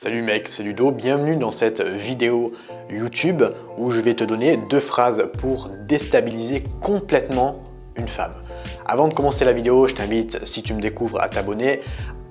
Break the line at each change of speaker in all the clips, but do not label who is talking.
Salut mec, c'est Ludo, bienvenue dans cette vidéo YouTube où je vais te donner 2 phrases pour déstabiliser complètement une femme. Avant de commencer la vidéo, je t'invite, si tu me découvres, à t'abonner.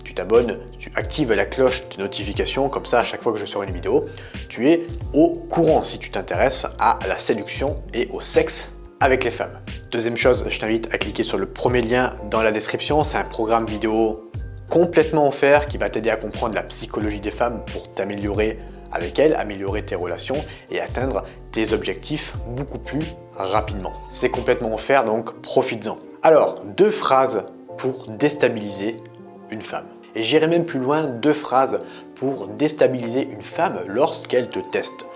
Tu t'abonnes, tu actives la cloche de notification, comme ça à chaque fois que je sors une vidéo, tu es au courant si tu t'intéresses à la séduction et au sexe avec les femmes. Deuxième chose, je t'invite à cliquer sur le premier lien dans la description, c'est un programme vidéo complètement offert qui va t'aider à comprendre la psychologie des femmes pour t'améliorer avec elles, améliorer tes relations et atteindre tes objectifs beaucoup plus rapidement. C'est complètement offert, donc profites-en. Alors, 2 phrases pour déstabiliser une femme. Et j'irai même plus loin, 2 phrases pour déstabiliser une femme lorsqu'elle te teste.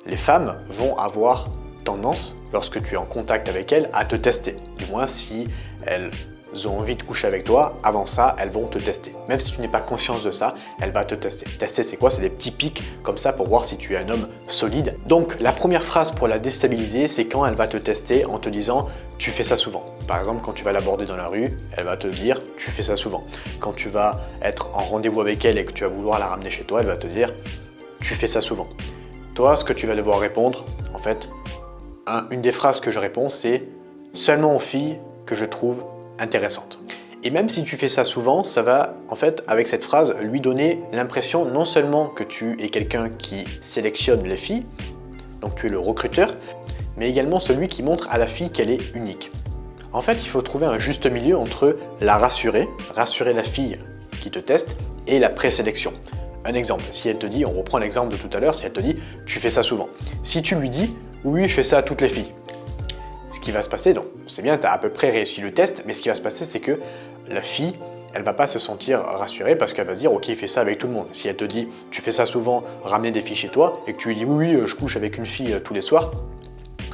Les femmes vont avoir tendance, lorsque tu es en contact avec elles, à te tester. Du moins si elles ont envie de coucher avec toi, avant ça, elles vont te tester. Même si tu n'es pas conscience de ça, elle va te tester. Tester, c'est quoi? C'est des petits pics comme ça pour voir si tu es un homme solide. Donc, la première phrase pour la déstabiliser, c'est quand elle va te tester en te disant « tu fais ça souvent ». Par exemple, quand tu vas l'aborder dans la rue, elle va te dire « tu fais ça souvent ». Quand tu vas être en rendez-vous avec elle et que tu vas vouloir la ramener chez toi, elle va te dire « tu fais ça souvent ». Toi, ce que tu vas devoir répondre, en fait, une des phrases que je réponds, c'est « seulement aux filles que je trouve intéressante ». Et même si tu fais ça souvent, ça va, en fait, avec cette phrase, lui donner l'impression non seulement que tu es quelqu'un qui sélectionne les filles, donc tu es le recruteur, mais également celui qui montre à la fille qu'elle est unique. En fait, il faut trouver un juste milieu entre la rassurer la fille qui te teste, et la présélection. Un exemple, si elle te dit, on reprend l'exemple de tout à l'heure, si elle te dit « tu fais ça souvent ». Si tu lui dis « oui, je fais ça à toutes les filles », ce qui va se passer, donc c'est bien, tu as à peu près réussi le test, mais ce qui va se passer, c'est que la fille, elle va pas se sentir rassurée parce qu'elle va se dire « ok, il fait ça avec tout le monde ». Si elle te dit « tu fais ça souvent, ramener des filles chez toi » et que tu lui dis « oui, je couche avec une fille tous les soirs »,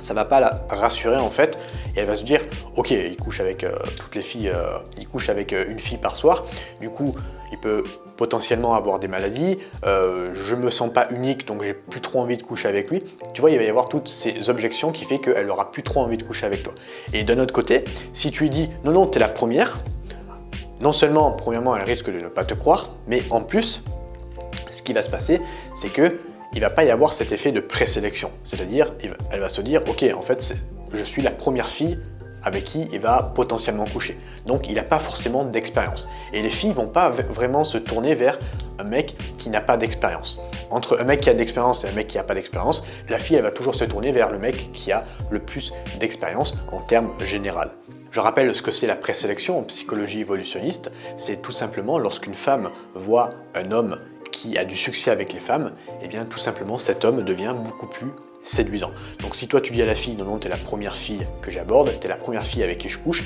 ça va pas la rassurer en fait, et elle va se dire « ok, il couche avec toutes les filles, il couche avec une fille par soir, du coup, il peut potentiellement avoir des maladies, je me sens pas unique donc j'ai plus trop envie de coucher avec lui ». Tu vois, il va y avoir toutes ces objections qui fait qu'elle aura plus trop envie de coucher avec toi. Et d'un autre côté, si tu lui dis « non, non, t'es la première », non seulement, premièrement, elle risque de ne pas te croire, mais en plus, ce qui va se passer, c'est que il ne va pas y avoir cet effet de présélection. C'est-à-dire, elle va se dire « ok, en fait, je suis la première fille avec qui il va potentiellement coucher ». Donc, il n'a pas forcément d'expérience. Et les filles ne vont pas vraiment se tourner vers un mec qui n'a pas d'expérience. Entre un mec qui a de l'expérience et un mec qui n'a pas d'expérience, la fille, elle va toujours se tourner vers le mec qui a le plus d'expérience en termes généraux. Je rappelle ce que c'est la présélection en psychologie évolutionniste. C'est tout simplement lorsqu'une femme voit un homme qui a du succès avec les femmes, et bien tout simplement cet homme devient beaucoup plus séduisant. Donc si toi tu dis à la fille « non, non, t'es la première fille que j'aborde, t'es la première fille avec qui je couche »,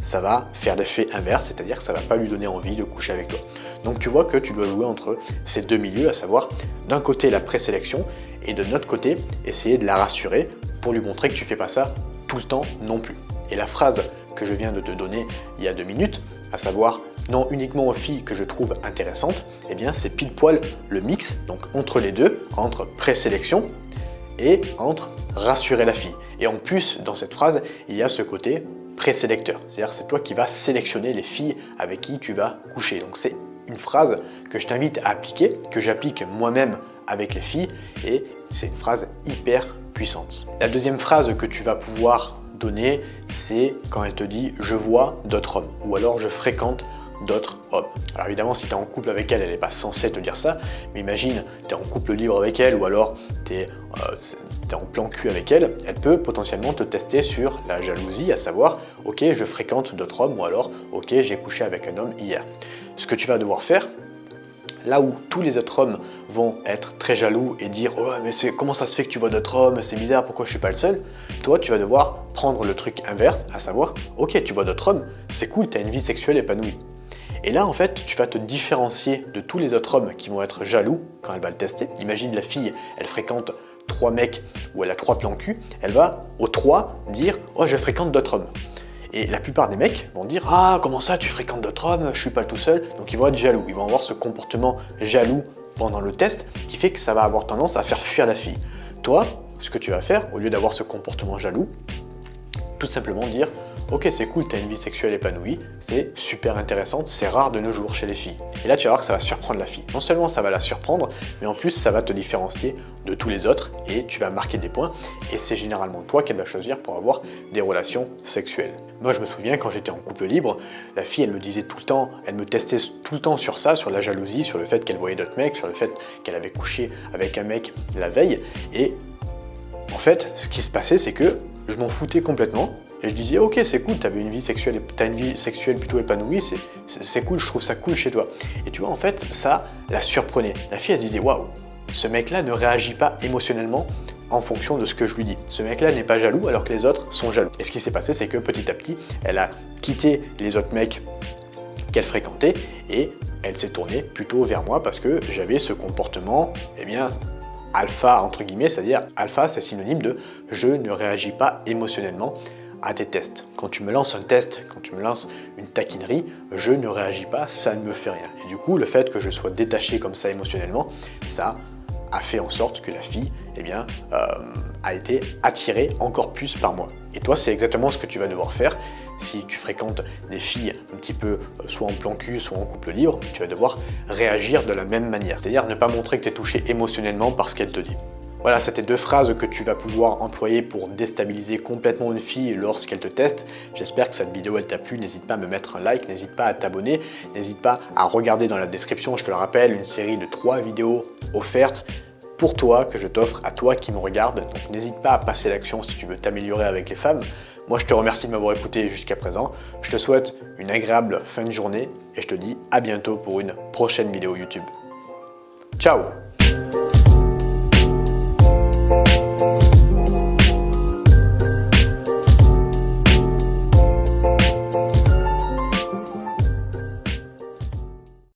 ça va faire l'effet inverse, c'est-à-dire que ça va pas lui donner envie de coucher avec toi. Donc tu vois que tu dois jouer entre ces 2 milieux, à savoir d'un côté la présélection et de l'autre côté essayer de la rassurer pour lui montrer que tu fais pas ça tout le temps non plus. Et la phrase que je viens de te donner il y a 2 minutes, à savoir non uniquement aux filles que je trouve intéressantes, eh bien c'est pile poil le mix, donc entre les deux, entre présélection et entre rassurer la fille. Et en plus, dans cette phrase, il y a ce côté présélecteur, c'est-à-dire c'est toi qui vas sélectionner les filles avec qui tu vas coucher. Donc c'est une phrase que je t'invite à appliquer, que j'applique moi-même avec les filles, et c'est une phrase hyper puissante. La deuxième phrase que tu vas pouvoir donner, c'est quand elle te dit « je vois d'autres hommes » ou alors « je fréquente d'autres hommes ». Alors évidemment, si tu es en couple avec elle, elle n'est pas censée te dire ça, mais imagine, tu es en couple libre avec elle ou alors tu es en plan cul avec elle, elle peut potentiellement te tester sur la jalousie, à savoir « ok, je fréquente d'autres hommes » ou alors « ok, j'ai couché avec un homme hier ». Ce que tu vas devoir faire, là où tous les autres hommes vont être très jaloux et dire « oh mais comment ça se fait que tu vois d'autres hommes, c'est bizarre, pourquoi je suis pas le seul ?» Toi, tu vas devoir prendre le truc inverse, à savoir « ok, tu vois d'autres hommes, c'est cool, tu as une vie sexuelle épanouie ». Et là, en fait, tu vas te différencier de tous les autres hommes qui vont être jaloux quand elle va le tester. Imagine la fille, elle fréquente 3 mecs ou elle a 3 plans cul, elle va aux 3 dire « oh, je fréquente d'autres hommes ». Et la plupart des mecs vont dire « ah, comment ça, tu fréquentes d'autres hommes, je suis pas le tout seul ». Donc ils vont être jaloux, ils vont avoir ce comportement jaloux pendant le test qui fait que ça va avoir tendance à faire fuir la fille. Toi, ce que tu vas faire, au lieu d'avoir ce comportement jaloux, tout simplement dire ok c'est cool, tu as une vie sexuelle épanouie, c'est super intéressant, c'est rare de nos jours chez les filles. Et là tu vas voir que ça va surprendre la fille. Non seulement ça va la surprendre, mais en plus ça va te différencier de tous les autres et tu vas marquer des points et c'est généralement toi qu'elle va choisir pour avoir des relations sexuelles. Moi je me souviens quand j'étais en couple libre, la fille elle me disait tout le temps, elle me testait tout le temps sur ça, sur la jalousie, sur le fait qu'elle voyait d'autres mecs, sur le fait qu'elle avait couché avec un mec la veille et en fait ce qui se passait c'est que je m'en foutais complètement et je disais ok c'est cool, t'as une vie sexuelle plutôt épanouie, c'est cool, je trouve ça cool chez toi. Et tu vois en fait ça la surprenait. La fille elle se disait waouh, ce mec là ne réagit pas émotionnellement en fonction de ce que je lui dis. Ce mec là n'est pas jaloux alors que les autres sont jaloux. Et ce qui s'est passé c'est que petit à petit elle a quitté les autres mecs qu'elle fréquentait et elle s'est tournée plutôt vers moi parce que j'avais ce comportement eh bien alpha entre guillemets, c'est-à-dire alpha c'est synonyme de je ne réagis pas émotionnellement à des tests. Quand tu me lances un test, quand tu me lances une taquinerie, je ne réagis pas, ça ne me fait rien. Et du coup, le fait que je sois détaché comme ça émotionnellement, ça a fait en sorte que la fille eh bien, a été attirée encore plus par moi. Et toi, c'est exactement ce que tu vas devoir faire. Si tu fréquentes des filles un petit peu soit en plan cul, soit en couple libre, tu vas devoir réagir de la même manière. C'est-à-dire ne pas montrer que tu es touché émotionnellement par ce qu'elle te dit. Voilà, c'était 2 phrases que tu vas pouvoir employer pour déstabiliser complètement une fille lorsqu'elle te teste. J'espère que cette vidéo elle t'a plu. N'hésite pas à me mettre un like, n'hésite pas à t'abonner, n'hésite pas à regarder dans la description, je te le rappelle, une série de 3 vidéos offertes pour toi, que je t'offre à toi qui me regarde. Donc n'hésite pas à passer l'action si tu veux t'améliorer avec les femmes. Moi je te remercie de m'avoir écouté jusqu'à présent. Je te souhaite une agréable fin de journée et je te dis à bientôt pour une prochaine vidéo YouTube. Ciao!